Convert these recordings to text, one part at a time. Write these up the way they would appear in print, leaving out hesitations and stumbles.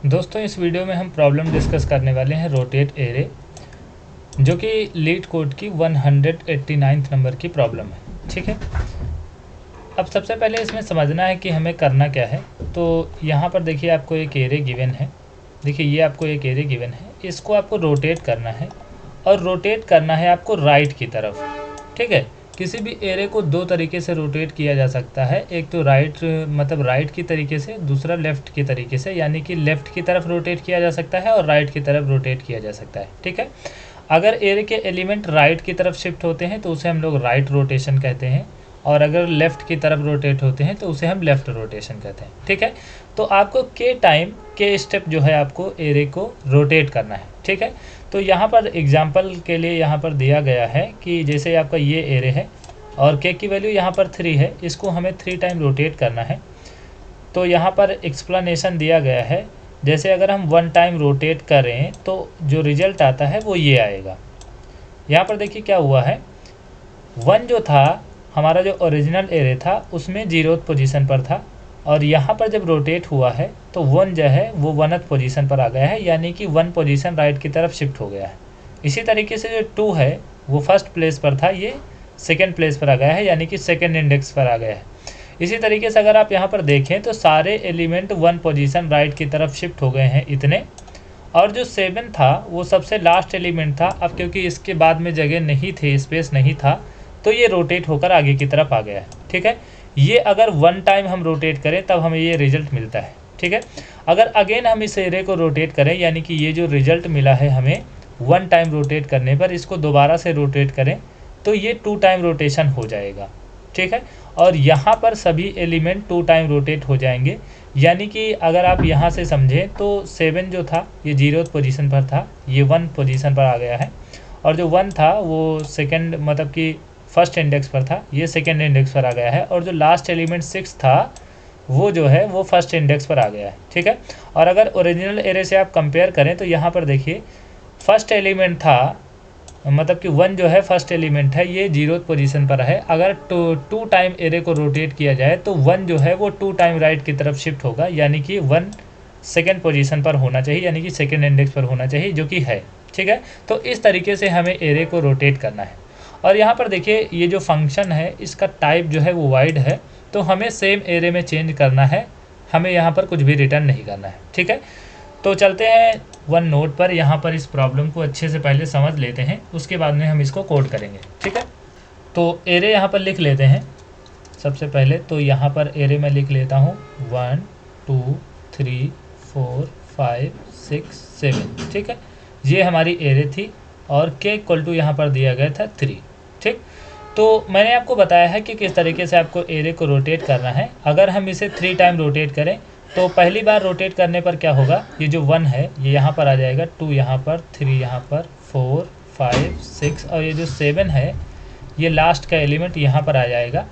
दोस्तों इस वीडियो में हम प्रॉब्लम डिस्कस करने वाले हैं रोटेट एरे, जो कि लीड कोड की 189 नंबर की प्रॉब्लम है। ठीक है, अब सबसे पहले इसमें समझना है कि हमें करना क्या है। तो यहाँ पर देखिए आपको एक एरे गिवन है। देखिए ये आपको एक एरे गिवन है, इसको आपको रोटेट करना है और रोटेट करना है आपको राइट की तरफ। ठीक है, किसी भी एरे को दो तरीके से रोटेट किया जा सकता है, एक तो राइट मतलब राइट की तरीके से, दूसरा लेफ़्ट की तरीके से, यानी कि लेफ़्ट की तरफ रोटेट किया जा सकता है और राइट की तरफ रोटेट किया जा सकता है। ठीक है, अगर एरे के एलिमेंट राइट की तरफ शिफ्ट होते हैं तो उसे हम लोग राइट रोटेशन कहते हैं, और अगर लेफ़्ट की तरफ रोटेट होते हैं तो उसे हम लेफ़्ट रोटेशन कहते हैं। ठीक है, तो आपको के टाइम के स्टेप जो है आपको एरे को रोटेट करना है। ठीक है, तो यहाँ पर एग्जांपल के लिए यहाँ पर दिया गया है कि जैसे आपका ये एरे है और के की वैल्यू यहाँ पर 3 है, इसको हमें 3 टाइम रोटेट करना है। तो यहाँ पर एक्सप्लेनेशन दिया गया है, जैसे अगर हम 1 टाइम रोटेट करें तो जो रिजल्ट आता है वो ये आएगा। यहाँ पर देखिए क्या हुआ है, 1 जो था हमारा जो ओरिजिनल एरे था उसमें 0th पोजीशन पर था, और यहाँ पर जब रोटेट हुआ है तो 1 जो है वो 1th पोजीशन पर आ गया है, यानी कि 1 पोजीशन राइट की तरफ शिफ्ट हो गया है। इसी तरीके से जो 2 है वो फर्स्ट प्लेस पर था, ये सेकेंड प्लेस पर आ गया है, यानी कि सेकेंड इंडेक्स पर आ गया है। इसी तरीके से अगर आप यहाँ पर देखें तो सारे एलिमेंट 1 पोजीशन राइट की तरफ शिफ्ट हो गए हैं इतने, और जो 7 था वो सबसे लास्ट एलिमेंट था। अब क्योंकि इसके बाद में जगह नहीं थी, स्पेस नहीं था, तो ये रोटेट होकर आगे की तरफ आ गया है। ठीक है, ये अगर 1 टाइम हम रोटेट करें तब हमें ये रिजल्ट मिलता है। ठीक है, अगर अगेन हम इस एरे को रोटेट करें, यानी कि ये जो रिजल्ट मिला है हमें 1 टाइम रोटेट करने पर, इसको दोबारा से रोटेट करें तो ये 2 टाइम रोटेशन हो जाएगा। ठीक है, और यहाँ पर सभी एलिमेंट 2 टाइम रोटेट हो जाएंगे, यानी कि अगर आप यहाँ से समझें तो 7 जो था ये 0th पोजीशन पर था, ये 1 पोजीशन पर आ गया है, और जो 1 था वो सेकंड मतलब कि फर्स्ट इंडेक्स पर था, ये सेकंड इंडेक्स पर आ गया है, और जो लास्ट एलिमेंट 6 था वो जो है वो फर्स्ट इंडेक्स पर आ गया है। ठीक है, और अगर ओरिजिनल एरे से आप कंपेयर करें तो यहाँ पर देखिए फर्स्ट एलिमेंट था, मतलब कि 1 जो है फर्स्ट एलिमेंट है, ये 0th पोजीशन पर है। अगर 2 टाइम एरे को रोटेट किया जाए तो 1 जो है वो 2 टाइम राइट की तरफ शिफ्ट होगा, यानी कि 1 सेकेंड पोजीशन पर होना चाहिए, यानी कि सेकेंड इंडेक्स पर होना चाहिए, जो कि है। ठीक है, तो इस तरीके से हमें एरे को रोटेट करना है। और यहाँ पर देखिए ये जो फंक्शन है इसका टाइप जो है वो वाइड है, तो हमें सेम एरे में चेंज करना है, हमें यहाँ पर कुछ भी रिटर्न नहीं करना है। ठीक है, तो चलते हैं वन नोट पर, यहाँ पर इस प्रॉब्लम को अच्छे से पहले समझ लेते हैं, उसके बाद में हम इसको कोड करेंगे। ठीक है, तो एरे यहाँ पर लिख लेते हैं सबसे पहले। तो यहाँ पर एरे में लिख लेता हूँ 1 2 3 4 5 6 7। ठीक है, ये हमारी एरे थी, और के इक्वल टू यहाँ पर दिया गया था 3। ठीक, तो मैंने आपको बताया है कि किस तरीके से आपको एरे को रोटेट करना है। अगर हम इसे 3 टाइम रोटेट करें तो पहली बार रोटेट करने पर क्या होगा, ये जो 1 है ये यहाँ पर आ जाएगा, 2 यहाँ पर, 3 यहाँ पर, 4 5 6, और ये जो 7 है ये लास्ट का एलिमेंट यहाँ पर आ जाएगा।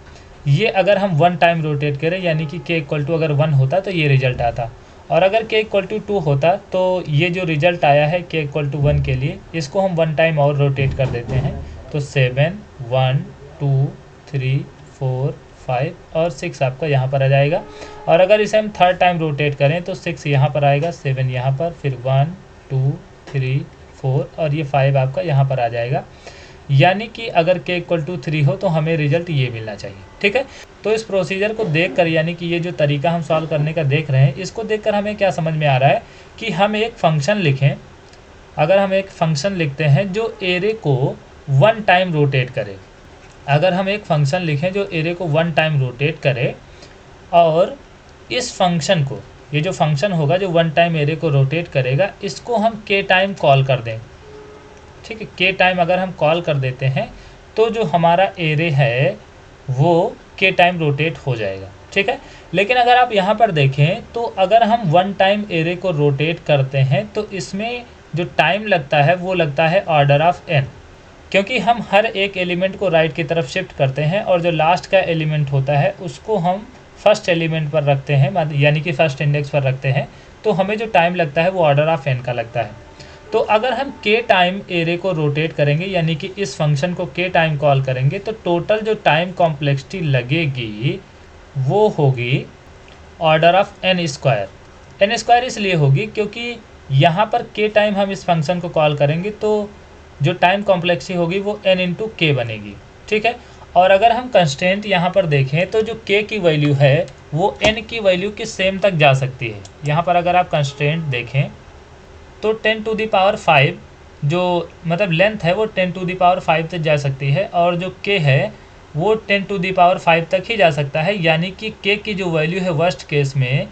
ये अगर हम 1 टाइम रोटेट करें, यानी कि के इक्वल टू अगर 1 होता तो ये रिजल्ट आता, और अगर के इक्वल टू 2 होता तो ये जो रिजल्ट आया है के इक्वल टू 1 के लिए, इसको हम 1 टाइम और रोटेट कर देते हैं। तो 7 1 2 3 4 5 और 6 आपका यहाँ पर आ जाएगा। और अगर इसे हम 3rd टाइम रोटेट करें तो 6 यहाँ पर आएगा, 7 यहाँ पर, फिर 1 2 3 4 और ये 5 आपका यहाँ पर आ जाएगा। यानी कि अगर के इक्वल टू 3 हो तो हमें रिजल्ट ये मिलना चाहिए। ठीक है, तो इस प्रोसीजर को देखकर, यानी कि ये जो तरीका हम सॉल्व करने का देख रहे हैं, इसको देखकर हमें क्या समझ में आ रहा है कि हम एक फंक्शन लिखें। अगर हम एक फंक्शन लिखते हैं जो एरे को 1 टाइम रोटेट करे, अगर हम एक फंक्शन लिखें जो एरे को 1 टाइम रोटेट करे, और इस फंक्शन को, ये जो फंक्शन होगा जो 1 टाइम एरे को रोटेट करेगा, इसको हम के टाइम कॉल कर दें। ठीक है, के टाइम अगर हम कॉल कर देते हैं तो जो हमारा एरे है वो के टाइम रोटेट हो जाएगा। ठीक है, लेकिन अगर आप यहाँ पर देखें तो अगर हम 1 टाइम एरे को रोटेट करते हैं तो इसमें जो टाइम लगता है वो लगता है ऑर्डर ऑफ n, क्योंकि हम हर एक एलिमेंट को राइट की तरफ शिफ्ट करते हैं, और जो लास्ट का एलिमेंट होता है उसको हम फर्स्ट एलिमेंट पर रखते हैं, यानी कि फर्स्ट इंडेक्स पर रखते हैं, तो हमें जो टाइम लगता है वो ऑर्डर ऑफ n का लगता है। तो अगर हम के टाइम एरे को रोटेट करेंगे, यानी कि इस फंक्शन को के टाइम कॉल करेंगे, तो टोटल जो टाइम कॉम्प्लेक्सिटी लगेगी वो होगी order of n square. N square इसलिए होगी क्योंकि यहाँ पर के टाइम हम इस फंक्शन को कॉल करेंगे तो जो टाइम कॉम्प्लेक्सिटी होगी वो n इंटू के बनेगी, ठीक है। और अगर हम कंस्टेंट यहाँ पर देखें तो जो k की वैल्यू है वो n की वैल्यू के सेम तक जा सकती है। यहाँ पर अगर आप कंस्टेंट देखें तो 10⁵ जो मतलब लेंथ है वो 10⁵ तक जा सकती है और जो k है वो 10⁵ तक ही जा सकता है, यानी कि k की जो वैल्यू है वर्स्ट केस में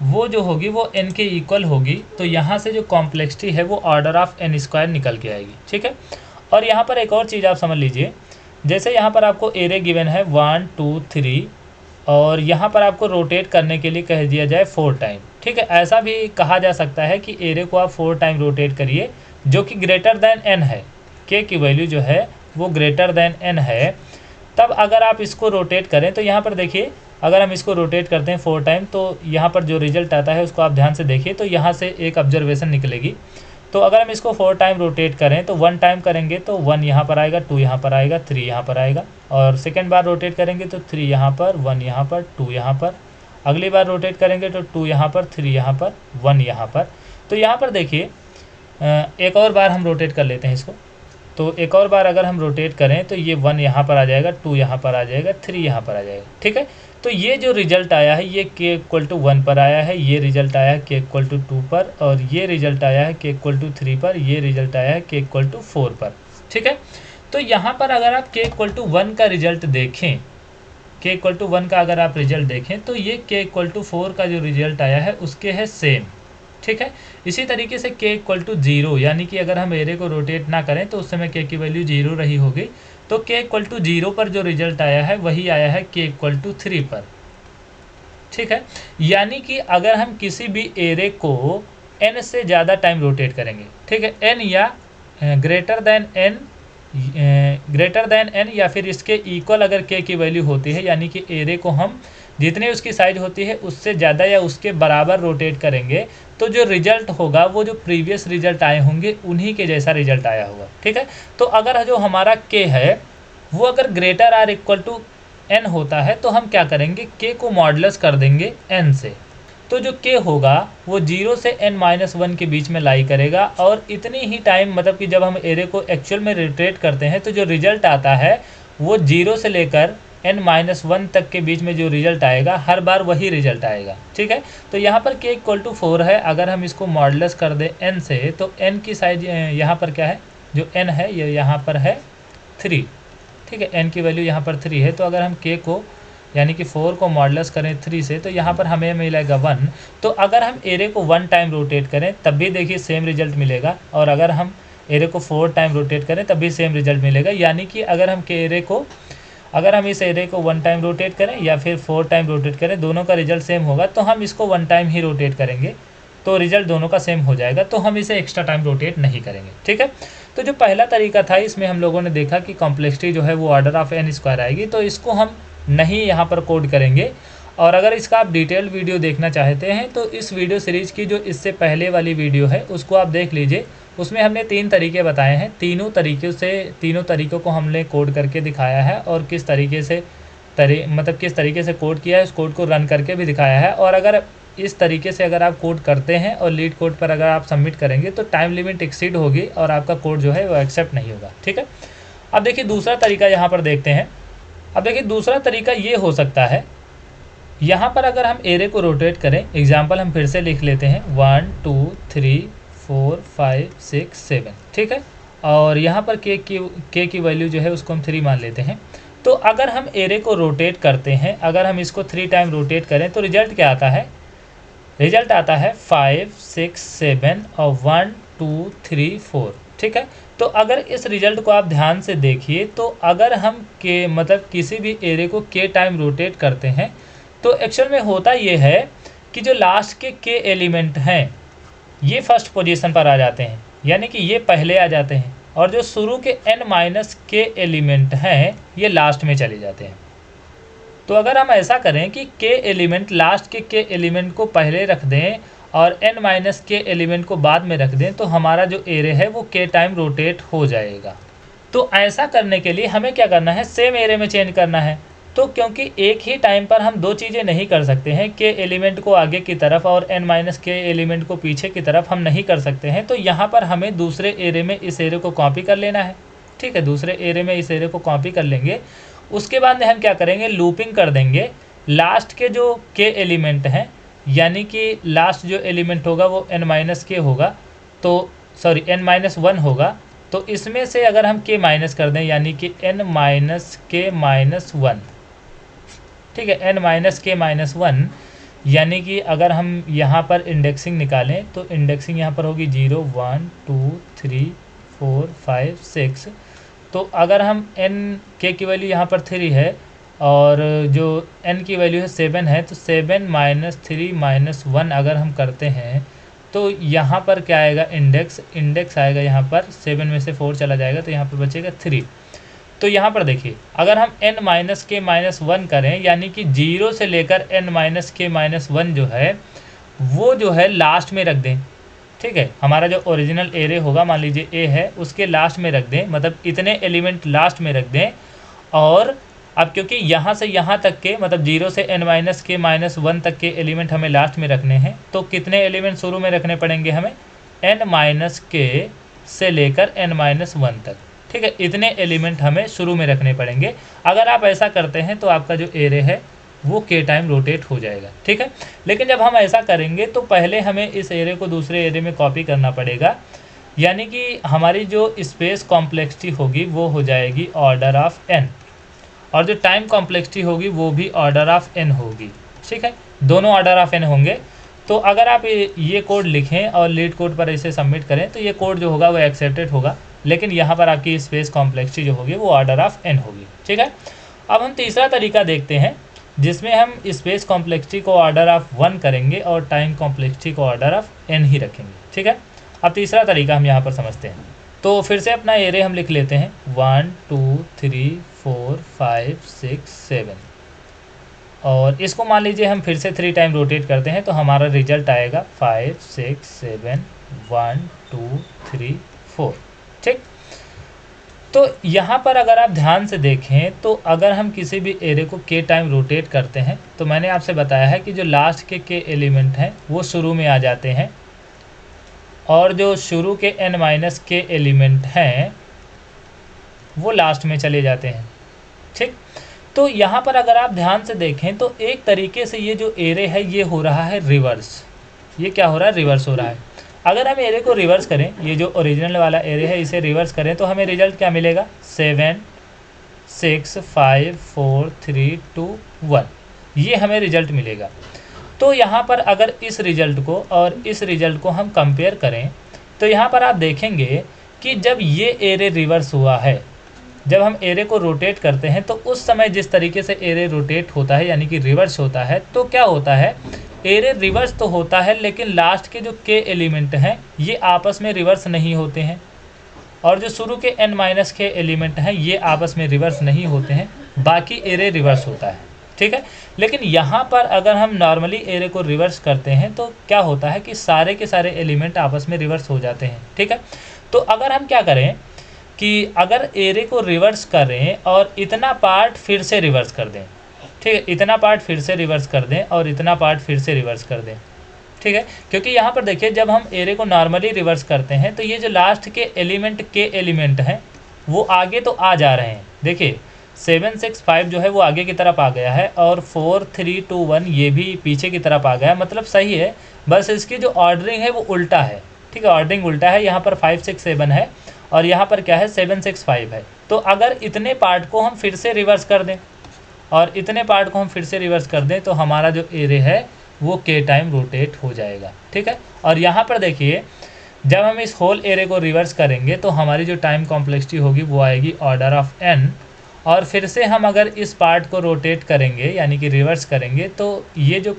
वो जो होगी वो n के इक्वल होगी। तो यहाँ से जो कॉम्प्लेक्सिटी है वो ऑर्डर ऑफ n स्क्वायर निकल के आएगी, ठीक है। और यहाँ पर एक और चीज़ आप समझ लीजिए, जैसे यहाँ पर आपको एरे गिवन है 1 2 3 और यहाँ पर आपको रोटेट करने के लिए कह दिया जाए 4 टाइम, ठीक है। ऐसा भी कहा जा सकता है कि एरे को आप 4 टाइम रोटेट करिए जो कि ग्रेटर दैन n है, k की वैल्यू जो है वो ग्रेटर दैन n है। तब अगर आप इसको रोटेट करें तो यहाँ पर देखिए, अगर हम इसको रोटेट करते हैं 4 टाइम तो यहाँ पर जो रिजल्ट आता है उसको आप ध्यान से देखिए। तो यहाँ से एक ऑब्जर्वेशन निकलेगी। तो अगर हम इसको 4 टाइम रोटेट करें तो 1 टाइम करेंगे तो 1 यहाँ पर आएगा, 2 यहाँ पर आएगा, 3 यहाँ पर आएगा। और सेकेंड बार रोटेट करेंगे तो 3 यहाँ पर, 1 यहाँ पर, 2 यहाँ पर। अगली बार रोटेट करेंगे तो 2 यहाँ पर, 3 यहाँ पर, 1 यहाँ पर। तो यहाँ पर देखिए एक और बार हम रोटेट कर लेते हैं इसको। तो एक और बार अगर हम रोटेट करें तो ये 1 यहाँ पर आ जाएगा, 2 यहाँ पर आ जाएगा, 3 यहाँ पर आ जाएगा, ठीक है। तो ये जो रिजल्ट आया है ये k इक्वल टू 1 पर आया है, ये रिजल्ट आया है k इक्वल टू 2 पर, और ये रिजल्ट आया है k इक्वल टू 3 पर, ये रिजल्ट आया है k इक्वल टू 4 पर, ठीक है। तो यहाँ पर अगर आप k इक्वल टू 1 का रिजल्ट देखें, k इक्वल टू 1 का अगर आप रिजल्ट देखें तो ये k इक्वल टू 4 का जो रिजल्ट आया है उसके है सेम, ठीक है। इसी तरीके से k इक्वल टू 0, यानी कि अगर हम एरे को रोटेट ना करें तो उस समय k की वैल्यू 0 रही होगी। तो k इक्वल टू 0 पर जो रिजल्ट आया है वही आया है k इक्वल टू 3 पर, ठीक है। यानी कि अगर हम किसी भी एरे को n से ज़्यादा टाइम रोटेट करेंगे, ठीक है, n या ग्रेटर दैन n या फिर इसके इक्वल अगर k की वैल्यू होती है, यानी कि एरे को हम जितनी उसकी साइज होती है उससे ज़्यादा या उसके बराबर रोटेट करेंगे तो जो रिजल्ट होगा वो जो प्रीवियस रिजल्ट आए होंगे उन्हीं के जैसा रिजल्ट आया होगा, ठीक है। तो अगर जो हमारा k है वो अगर greater or equal to n होता है तो हम क्या करेंगे, k को मॉडुलस कर देंगे n से। तो जो k होगा वो 0 से n-1 के बीच में लाई करेगा और इतनी ही टाइम मतलब कि जब हम एरे को एक्चुअल में रोटेट करते हैं तो जो रिजल्ट आता है वो 0 से लेकर n-1 तक के बीच में जो रिजल्ट आएगा हर बार वही रिजल्ट आएगा, ठीक है। तो यहाँ पर k इक्वल टू 4 है, अगर हम इसको मॉडुलस कर दें n से तो n की साइज यहाँ पर क्या है, जो n है ये यहाँ पर है 3, ठीक है। n की वैल्यू यहाँ पर 3 है। तो अगर हम k को यानी कि 4 को मॉडुलस करें 3 से तो यहाँ पर हमें मिलेगा 1। तो अगर हम एरे को 1 टाइम रोटेट करें तब भी देखिए सेम रिजल्ट मिलेगा, और अगर हम एरे को 4 टाइम रोटेट करें तब भी सेम रिजल्ट मिलेगा। यानी कि अगर हम इस एरे को 1 टाइम रोटेट करें या फिर 4 टाइम रोटेट करें दोनों का रिजल्ट सेम होगा। तो हम इसको 1 टाइम ही रोटेट करेंगे तो रिजल्ट दोनों का सेम हो जाएगा, तो हम इसे एक्स्ट्रा टाइम रोटेट नहीं करेंगे, ठीक है। तो जो पहला तरीका था इसमें हम लोगों ने देखा कि कॉम्प्लेक्सिटी जो है वो ऑर्डर ऑफ n स्क्वायर आएगी, तो इसको हम नहीं यहाँ पर कोड करेंगे। और अगर इसका आप डिटेल वीडियो देखना चाहते हैं तो इस वीडियो सीरीज़ की जो इससे पहले वाली वीडियो है उसको आप देख लीजिए। उसमें हमने 3 तरीके बताए हैं, तीनों तरीक़ों को हमने कोड करके दिखाया है और किस तरीके से कोड किया है, उस कोड को रन करके भी दिखाया है। और अगर इस तरीके से अगर आप कोड करते हैं और लीड कोड पर अगर आप सबमिट करेंगे तो टाइम लिमिट एक्सीड होगी और आपका कोड जो है वो एक्सेप्ट नहीं होगा, ठीक है। अब देखिए दूसरा तरीका यहाँ पर देखते हैं। अब देखिए दूसरा तरीका ये हो सकता है, यहाँ पर अगर हम एरे को रोटेट करें, एग्जाम्पल हम फिर से लिख लेते हैं 1 2 3 4 5 6 7, ठीक है। और यहाँ पर k की वैल्यू जो है उसको हम 3 मान लेते हैं। तो अगर हम एरे को रोटेट करते हैं, अगर हम इसको 3 टाइम रोटेट करें तो रिजल्ट क्या आता है, रिजल्ट आता है 5 6 7 और 1 2 3 4, ठीक है। तो अगर इस रिजल्ट को आप ध्यान से देखिए तो अगर हम किसी भी एरे को k टाइम रोटेट करते हैं तो एक्चुअल में होता ये है कि जो लास्ट के k एलिमेंट हैं ये फर्स्ट पोजीशन पर आ जाते हैं, यानी कि ये पहले आ जाते हैं, और जो शुरू के n-k एलिमेंट हैं ये लास्ट में चले जाते हैं। तो अगर हम ऐसा करें कि k एलिमेंट लास्ट के k एलिमेंट को पहले रख दें और n-k एलिमेंट को बाद में रख दें तो हमारा जो एरे है वो k टाइम रोटेट हो जाएगा। तो ऐसा करने के लिए हमें क्या करना है, सेम एरे में चेंज करना है। तो क्योंकि एक ही टाइम पर हम दो चीज़ें नहीं कर सकते हैं, के एलिमेंट को आगे की तरफ और n माइनस के एलिमेंट को पीछे की तरफ हम नहीं कर सकते हैं, तो यहाँ पर हमें दूसरे एरे में इस एरे को कॉपी कर लेना है। ठीक है, दूसरे एरे में इस एरे को कॉपी कर लेंगे। उसके बाद में हम क्या करेंगे, लूपिंग कर देंगे लास्ट के जो के एलिमेंट हैं, यानी कि लास्ट जो एलिमेंट होगा वो n माइनस के होगा, तो सॉरी n माइनस वन होगा। तो इसमें से अगर हम k माइनस कर दें, यानी कि n माइनस के माइनस वन, ठीक है, n माइनस के माइनस वन, यानी कि अगर हम यहाँ पर इंडेक्सिंग निकालें तो इंडेक्सिंग यहाँ पर होगी 0 1 2 3 4 5 6। तो अगर हम n k की वैल्यू यहाँ पर 3 है और जो n की वैल्यू है 7 है, तो 7 माइनस 3 माइनस 1 अगर हम करते हैं तो यहाँ पर क्या आएगा, इंडेक्स आएगा यहाँ पर 7 में से 4 चला जाएगा तो यहाँ पर बचेगा 3। तो यहाँ पर देखिए अगर हम n माइनस के माइनस वन करें, यानी कि 0 से लेकर n माइनस के माइनस वन जो है वो जो है लास्ट में रख दें। ठीक है, हमारा जो ओरिजिनल एरे होगा, मान लीजिए ए है, उसके लास्ट में रख दें, मतलब इतने एलिमेंट लास्ट में रख दें। और अब क्योंकि यहाँ से यहाँ तक के, मतलब 0 से n माइनस के माइनस वन तक के एलिमेंट हमें लास्ट में रखने हैं, तो कितने एलिमेंट शुरू में रखने पड़ेंगे हमें, n माइनस के से लेकर n माइनस वन तक। ठीक है, इतने एलिमेंट हमें शुरू में रखने पड़ेंगे। अगर आप ऐसा करते हैं तो आपका जो एरे है वो के टाइम रोटेट हो जाएगा। ठीक है, लेकिन जब हम ऐसा करेंगे तो पहले हमें इस एरे को दूसरे एरे में कॉपी करना पड़ेगा, यानी कि हमारी जो स्पेस कॉम्प्लेक्सिटी होगी वो हो जाएगी ऑर्डर ऑफ n, और जो टाइम कॉम्प्लेक्सिटी होगी वो भी ऑर्डर ऑफ n होगी। ठीक है, दोनों ऑर्डर ऑफ n होंगे। तो अगर आप ये कोड लिखें और लीड कोड पर इसे सबमिट करें तो ये कोड जो होगा वो एक्सेप्टेड होगा, लेकिन यहाँ पर आपकी स्पेस कॉम्प्लेक्सिटी जो होगी वो ऑर्डर ऑफ n होगी। ठीक है, अब हम तीसरा तरीका देखते हैं जिसमें हम स्पेस कॉम्प्लेक्सिटी को ऑर्डर ऑफ 1 करेंगे और टाइम कॉम्प्लेक्सिटी को ऑर्डर ऑफ n ही रखेंगे। ठीक है, अब तीसरा तरीका हम यहाँ पर समझते हैं। तो फिर से अपना एरे हम लिख लेते हैं 1 2 3 4 5 6 7, और इसको मान लीजिए हम फिर से 3 टाइम रोटेट करते हैं तो हमारा रिजल्ट आएगा 5 6 7 1 2 3 4। ठीक, तो यहाँ पर अगर आप ध्यान से देखें तो अगर हम किसी भी एरे को के टाइम रोटेट करते हैं तो मैंने आपसे बताया है कि जो लास्ट के एलिमेंट हैं वो शुरू में आ जाते हैं, और जो शुरू के n माइनस के एलिमेंट हैं वो लास्ट में चले जाते हैं। ठीक, तो यहाँ पर अगर आप ध्यान से देखें तो एक तरीके से ये जो एरे है ये हो रहा है रिवर्स। ये क्या हो रहा है, रिवर्स हो रहा है। अगर हम एरे को रिवर्स करें, ये जो ओरिजिनल वाला एरे है इसे रिवर्स करें तो हमें रिजल्ट क्या मिलेगा, 7 6 5 4 3 2 1, ये हमें रिजल्ट मिलेगा। तो यहाँ पर अगर इस रिजल्ट को और इस रिजल्ट को हम कंपेयर करें तो यहाँ पर आप देखेंगे कि जब ये एरे रिवर्स हुआ है, जब हम एरे को रोटेट करते हैं तो उस समय जिस तरीके से एरे रोटेट होता है यानी कि रिवर्स होता है, तो क्या होता है, एरे रिवर्स तो होता है लेकिन लास्ट के जो के एलिमेंट हैं ये आपस में रिवर्स नहीं होते हैं, और जो शुरू के n माइनस के एलिमेंट हैं ये आपस में रिवर्स नहीं होते हैं, बाकी एरे रिवर्स होता है। ठीक है, लेकिन यहाँ पर अगर हम नॉर्मली एरे को रिवर्स करते हैं तो क्या होता है कि सारे के सारे एलिमेंट आपस में रिवर्स हो जाते हैं। ठीक है, तो अगर हम क्या करें कि अगर एरे को रिवर्स करें और इतना पार्ट फिर से रिवर्स कर दें, ठीक है, इतना पार्ट फिर से रिवर्स कर दें और इतना पार्ट फिर से रिवर्स कर दें। ठीक है, क्योंकि यहाँ पर देखिए जब हम एरे को नॉर्मली रिवर्स करते हैं तो ये जो लास्ट के एलिमेंट हैं वो आगे तो आ जा रहे हैं। देखिए 7 6 5 जो है वो आगे की तरफ आ गया है और 4 3 2 1 ये भी पीछे की तरफ आ गया, मतलब सही है, बस इसकी जो ऑर्डरिंग है वो उल्टा है। ठीक है, ऑर्डरिंग उल्टा है, यहाँ पर 5 6 7 है और यहाँ पर क्या है 7 6 5 है। तो अगर इतने पार्ट को हम फिर से रिवर्स कर दें और इतने पार्ट को हम फिर से रिवर्स कर दें तो हमारा जो एरे है वो के टाइम रोटेट हो जाएगा। ठीक है, और यहाँ पर देखिए जब हम इस होल एरे को रिवर्स करेंगे तो हमारी जो टाइम कॉम्प्लेक्सिटी होगी वो आएगी ऑर्डर ऑफ n, और फिर से हम अगर इस पार्ट को रोटेट करेंगे यानी कि रिवर्स करेंगे तो ये जो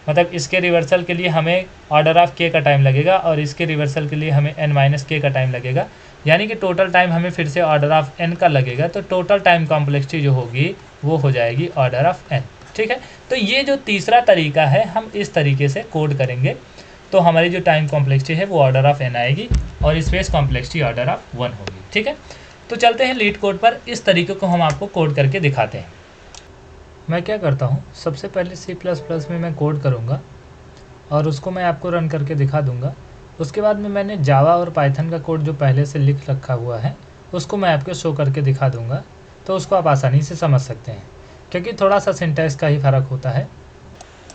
मतलब इसके रिवर्सल के लिए हमें ऑर्डर ऑफ k का टाइम लगेगा और इसके रिवर्सल के लिए हमें n माइनस k का टाइम लगेगा, यानी कि टोटल टाइम हमें फिर से ऑर्डर ऑफ n का लगेगा। तो टोटल टाइम कॉम्प्लेक्सिटी जो होगी वो हो जाएगी ऑर्डर ऑफ n। ठीक है, तो ये जो तीसरा तरीका है हम इस तरीके से कोड करेंगे तो हमारी जो टाइम कॉम्प्लेक्सिटी है वो ऑर्डर ऑफ n आएगी और स्पेस कॉम्प्लेक्सिटी ऑर्डर ऑफ 1 होगी। ठीक है, तो चलते हैं लीड कोड पर, इस तरीके को हम आपको कोड करके दिखाते हैं। मैं क्या करता हूँ, सबसे पहले C++ में मैं कोड करूँगा और उसको मैं आपको रन करके दिखा दूँगा। उसके बाद में मैंने जावा और पाइथन का कोड जो पहले से लिख रखा हुआ है उसको मैं आपको शो करके दिखा दूँगा, तो उसको आप आसानी से समझ सकते हैं, क्योंकि थोड़ा सा सिंटैक्स का ही फ़र्क होता है।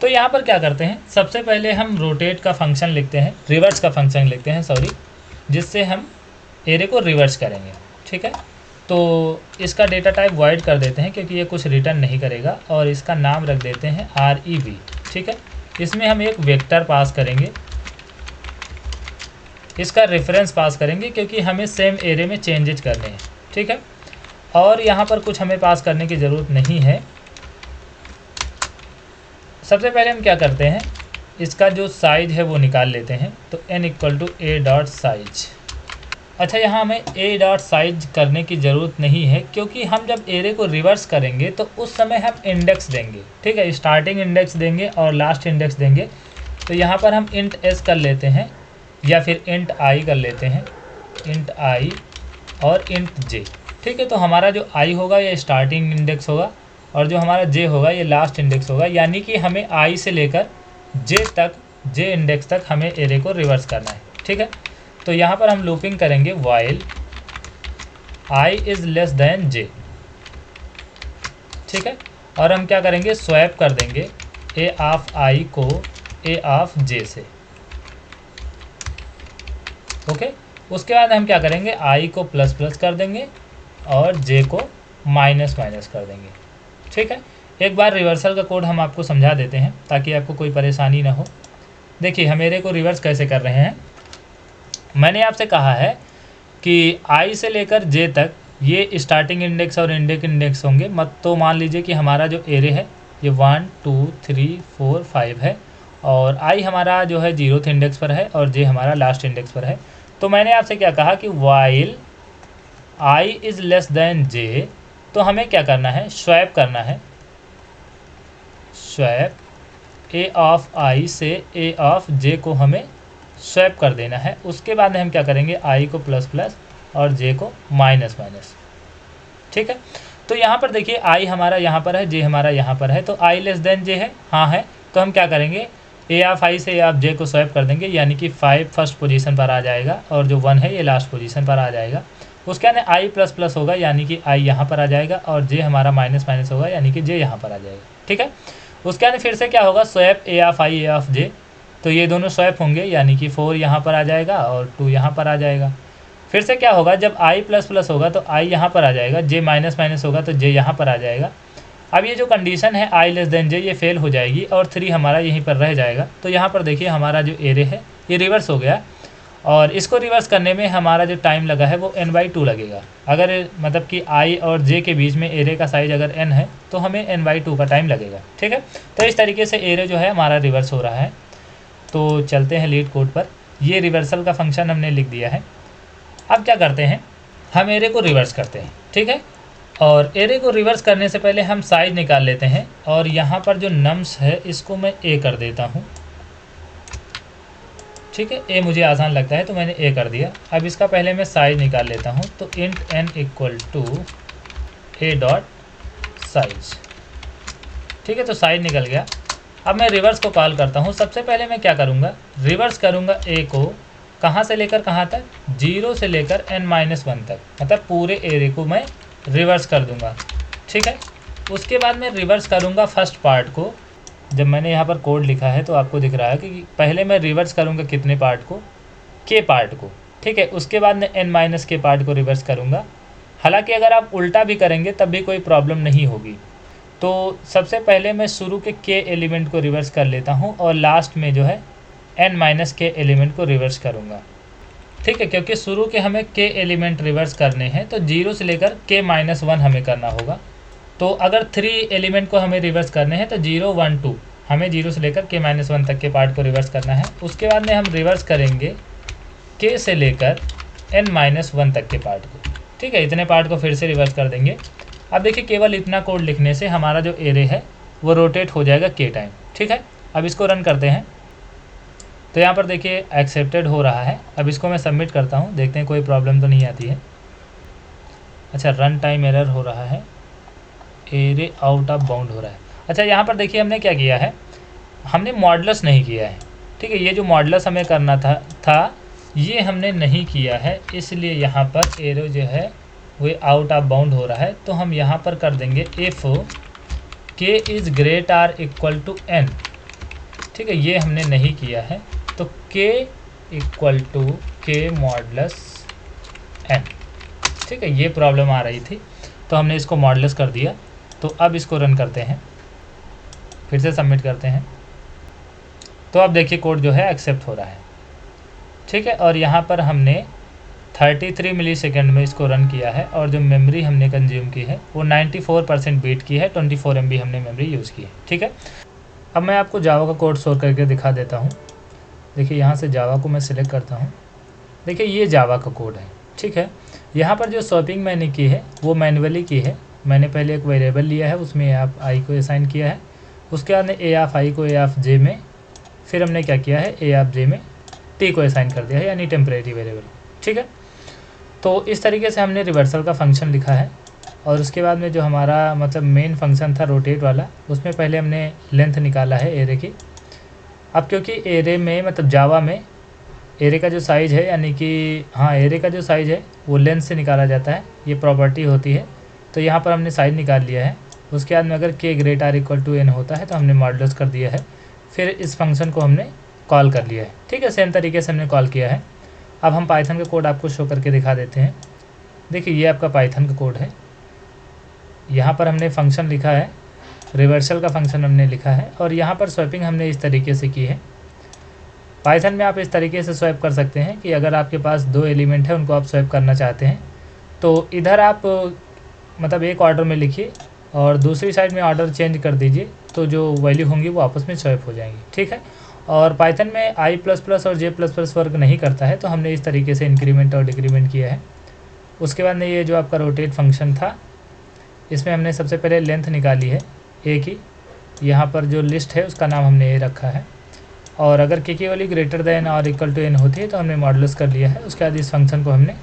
तो यहाँ पर क्या करते हैं, सबसे पहले हम रोटेट का फंक्शन लिखते हैं, रिवर्स का फंक्शन लिखते हैं सॉरी, जिससे हम एरे को रिवर्स करेंगे। ठीक है, तो इसका डेटा टाइप वॉइड कर देते हैं क्योंकि ये कुछ रिटर्न नहीं करेगा, और इसका नाम रख देते हैं REV। ठीक है, इसमें हम एक वेक्टर पास करेंगे, इसका रेफरेंस पास करेंगे क्योंकि हमें सेम एरे में चेंजेज करने हैं। ठीक है, और यहाँ पर कुछ हमें पास करने की ज़रूरत नहीं है। सबसे पहले हम क्या करते हैं, इसका जो साइज है वो निकाल लेते हैं, तो n = a.size। अच्छा, यहाँ हमें a.size करने की ज़रूरत नहीं है क्योंकि हम जब एरे को रिवर्स करेंगे तो उस समय हम इंडेक्स देंगे। ठीक है, स्टार्टिंग इंडेक्स देंगे और लास्ट इंडेक्स देंगे। तो यहाँ पर हम int s कर लेते हैं या फिर int i कर लेते हैं, int i और int j। ठीक है, तो हमारा जो i होगा ये स्टार्टिंग इंडेक्स होगा और जो हमारा j होगा ये लास्ट इंडेक्स होगा, यानी कि हमें i से लेकर j इंडेक्स तक हमें एरे को रिवर्स करना है। ठीक है, तो यहाँ पर हम लूपिंग करेंगे while i is less than j। ठीक है, और हम क्या करेंगे, स्वैप कर देंगे a of i को a of j से। ओके, उसके बाद हम क्या करेंगे, i को प्लस प्लस कर देंगे और j को माइनस माइनस कर देंगे। ठीक है, एक बार रिवर्सल का कोड हम आपको समझा देते हैं ताकि आपको कोई परेशानी ना हो। देखिए हम एरे को रिवर्स कैसे कर रहे हैं। मैंने आपसे कहा है कि i से लेकर j तक ये स्टार्टिंग इंडेक्स और एंडिंग इंडेक्स होंगे। मत तो मान लीजिए कि हमारा जो एरे है ये 1 2 3 4 5 है और i हमारा जो है 0th इंडेक्स पर है और j हमारा लास्ट इंडेक्स पर है। तो मैंने आपसे क्या कहा कि while i is less than j, तो हमें क्या करना है, स्वैप करना है, स्वैप a of i से a of j को हमें स्वैप कर देना है। उसके बाद में हम क्या करेंगे, i को प्लस प्लस और j को माइनस माइनस। ठीक है, तो यहाँ पर देखिए i हमारा यहाँ पर है, j हमारा यहाँ पर है, तो i लेस देन j है, हाँ है, तो हम क्या करेंगे, a ऑफ i से a ऑफ j को स्वैप कर देंगे, यानी कि 5 फर्स्ट पोजीशन पर आ जाएगा और जो 1 है ये लास्ट पोजीशन पर आ जाएगा। उसके बाद i प्लस प्लस होगा यानी कि i यहाँ पर आ जाएगा और j हमारा माइनस माइनस होगा यानी कि j यहाँ पर आ जाएगा। ठीक है, उसके बाद फिर से क्या होगा, swap a of i a of j, तो ये दोनों स्वैप होंगे यानी कि 4 यहाँ पर आ जाएगा और 2 यहाँ पर आ जाएगा। फिर से क्या होगा, जब i प्लस प्लस होगा तो i यहाँ पर आ जाएगा, j माइनस माइनस होगा तो j यहाँ पर आ जाएगा। अब ये जो कंडीशन है i लेस देन j ये फेल हो जाएगी और 3 हमारा यहीं पर रह जाएगा। तो यहाँ पर देखिए हमारा जो एरे है ये रिवर्स हो गया और इसको रिवर्स करने में हमारा जो टाइम लगा है वो n/2 लगेगा। अगर मतलब कि i और j के बीच में एरे का साइज अगर n है तो हमें n/2 का टाइम लगेगा। ठीक है, तो इस तरीके से एरे जो है हमारा रिवर्स हो रहा है। तो चलते हैं लीड कोड पर। ये रिवर्सल का फंक्शन हमने लिख दिया है। अब क्या करते हैं, हम एरे को रिवर्स करते हैं। ठीक है, और एरे को रिवर्स करने से पहले हम साइज निकाल लेते हैं और यहाँ पर जो नम्स है इसको मैं a कर देता हूँ। ठीक है, a मुझे आसान लगता है तो मैंने a कर दिया। अब इसका पहले मैं साइज निकाल लेता हूँ, तो int n = a.size। ठीक है, तो साइज निकल गया। अब मैं रिवर्स को कॉल करता हूँ। सबसे पहले मैं क्या करूँगा, रिवर्स करूँगा a को, कहाँ से लेकर कहाँ तक, 0 से लेकर n-1 तक, मतलब पूरे एरे को मैं रिवर्स कर दूँगा। ठीक है, उसके बाद मैं रिवर्स करूँगा फर्स्ट पार्ट को। जब मैंने यहाँ पर कोड लिखा है तो आपको दिख रहा है कि पहले मैं रिवर्स करूँगा कितने पार्ट को, के पार्ट को। ठीक है, उसके बाद मैं n- के पार्ट को रिवर्स करूँगा। हालांकि अगर आप उल्टा भी करेंगे तब भी कोई प्रॉब्लम नहीं होगी। तो सबसे पहले मैं शुरू के एलिमेंट को रिवर्स कर लेता हूँ और लास्ट में जो है n- के एलिमेंट को रिवर्स करूँगा। ठीक है, क्योंकि शुरू के हमें के एलिमेंट रिवर्स करने हैं तो 0 से लेकर k-1 हमें करना होगा। तो अगर 3 एलिमेंट को हमें रिवर्स करने हैं तो 0 1 2 हमें 0 से लेकर k-1 तक के पार्ट को रिवर्स करना है। उसके बाद में हम रिवर्स करेंगे k से लेकर n-1 तक के पार्ट को। ठीक है, इतने पार्ट को फिर से रिवर्स कर देंगे। अब देखिए केवल इतना कोड लिखने से हमारा जो एरे है वो रोटेट हो जाएगा k टाइम। ठीक है, अब इसको रन करते हैं तो यहाँ पर देखिए एक्सेप्टेड हो रहा है। अब इसको मैं सबमिट करता हूँ, देखते हैं कोई प्रॉब्लम तो नहीं आती है। अच्छा, रन टाइम एरर हो रहा है। एरे आउट ऑफ बाउंड हो रहा है। अच्छा, यहाँ पर देखिए हमने क्या किया है, हमने मॉडुलस नहीं किया है। ठीक है, ये जो मॉडुलस हमें करना था ये हमने नहीं किया है, इसलिए यहाँ पर एरो जो है वो आउट ऑफ बाउंड हो रहा है। तो हम यहाँ पर कर देंगे if k is great or equal to n. ठीक है, ये हमने नहीं किया है, तो k equal to k modulus n. ठीक है, ये प्रॉब्लम आ रही थी तो हमने इसको मॉडुलस कर दिया। तो अब इसको रन करते हैं, फिर से सबमिट करते हैं, तो अब देखिए कोड जो है एक्सेप्ट हो रहा है। ठीक है, और यहाँ पर हमने 33 मिली सेकेंड में इसको रन किया है और जो मेमोरी हमने कंज्यूम की है वो 94% बीट की है, 24 MB हमने मेमोरी यूज़ की है। ठीक है, अब मैं आपको जावा का कोड शो करके दिखा देता हूँ। देखिए यहाँ से जावा को मैं सिलेक्ट करता हूँ। देखिए ये जावा का कोड है। ठीक है, यहाँ पर जो स्वैपिंग मैंने की है वो मैन्युअली की है। मैंने पहले एक वेरिएबल लिया है, उसमें आप आई को असाइन किया है, उसके बाद ए ऑफ आई को ए ऑफ जे में, फिर हमने क्या किया है ए ऑफ जे में टी को असाइन कर दिया है, यानी टेम्परेरी वेरिएबल। ठीक है, तो इस तरीके से हमने रिवर्सल का फंक्शन लिखा है। और उसके बाद में जो हमारा मतलब मेन फंक्शन था रोटेट वाला, उसमें पहले हमने लेंथ निकाला है एरे की। अब क्योंकि एरे में मतलब जावा में एरे का जो साइज़ है, यानी कि हाँ एरे का जो साइज़ है वो लेंथ से निकाला जाता है, ये प्रॉपर्टी होती है। तो यहाँ पर हमने साइज़ निकाल लिया है। उसके बाद में अगर k great or equal to n होता है तो हमने मॉडुलस कर दिया है, फिर इस फंक्शन को हमने कॉल कर लिया है। ठीक है, सेम तरीके से हमने कॉल किया है। अब हम पाइथन का कोड आपको शो करके दिखा देते हैं। देखिए ये आपका पाइथन का कोड है। यहाँ पर हमने फंक्शन लिखा है, रिवर्सल का फंक्शन हमने लिखा है, और यहाँ पर स्वैपिंग हमने इस तरीके से की है। पाइथन में आप इस तरीके से स्वैप कर सकते हैं कि अगर आपके पास 2 एलिमेंट है उनको आप स्वैप करना चाहते हैं तो इधर आप मतलब एक ऑर्डर में लिखिए और दूसरी साइड में ऑर्डर चेंज कर दीजिए, तो जो वैल्यू होंगी वो आपस में स्वैप हो जाएंगी। ठीक है, और पाइथन में i++ और j++ वर्क नहीं करता है, तो हमने इस तरीके से इंक्रीमेंट और डिक्रीमेंट किया है। उसके बाद में ये जो आपका रोटेट फंक्शन था, इसमें हमने सबसे पहले लेंथ निकाली है ए की। यहाँ पर जो लिस्ट है उसका नाम हमने ए रखा है, और अगर के वाली ग्रेटर देन और इक्वल टू एन होती है तो हमने मॉडुलस कर लिया है। उसके बाद इस फंक्शन को हमने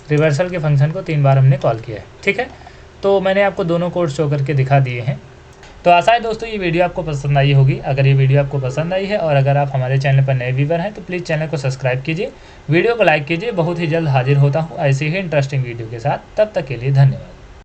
रिवर्सल के फंक्शन को 3 बार हमने कॉल किया है। ठीक है, तो मैंने आपको दोनों कोड शो करके दिखा दिए हैं। तो आशा है दोस्तों ये वीडियो आपको पसंद आई होगी। अगर ये वीडियो आपको पसंद आई है और अगर आप हमारे चैनल पर नए व्यूअर हैं तो प्लीज़ चैनल को सब्सक्राइब कीजिए, वीडियो को लाइक कीजिए। बहुत ही जल्द हाजिर होता हूँ ऐसे ही इंटरेस्टिंग वीडियो के साथ। तब तक के लिए धन्यवाद।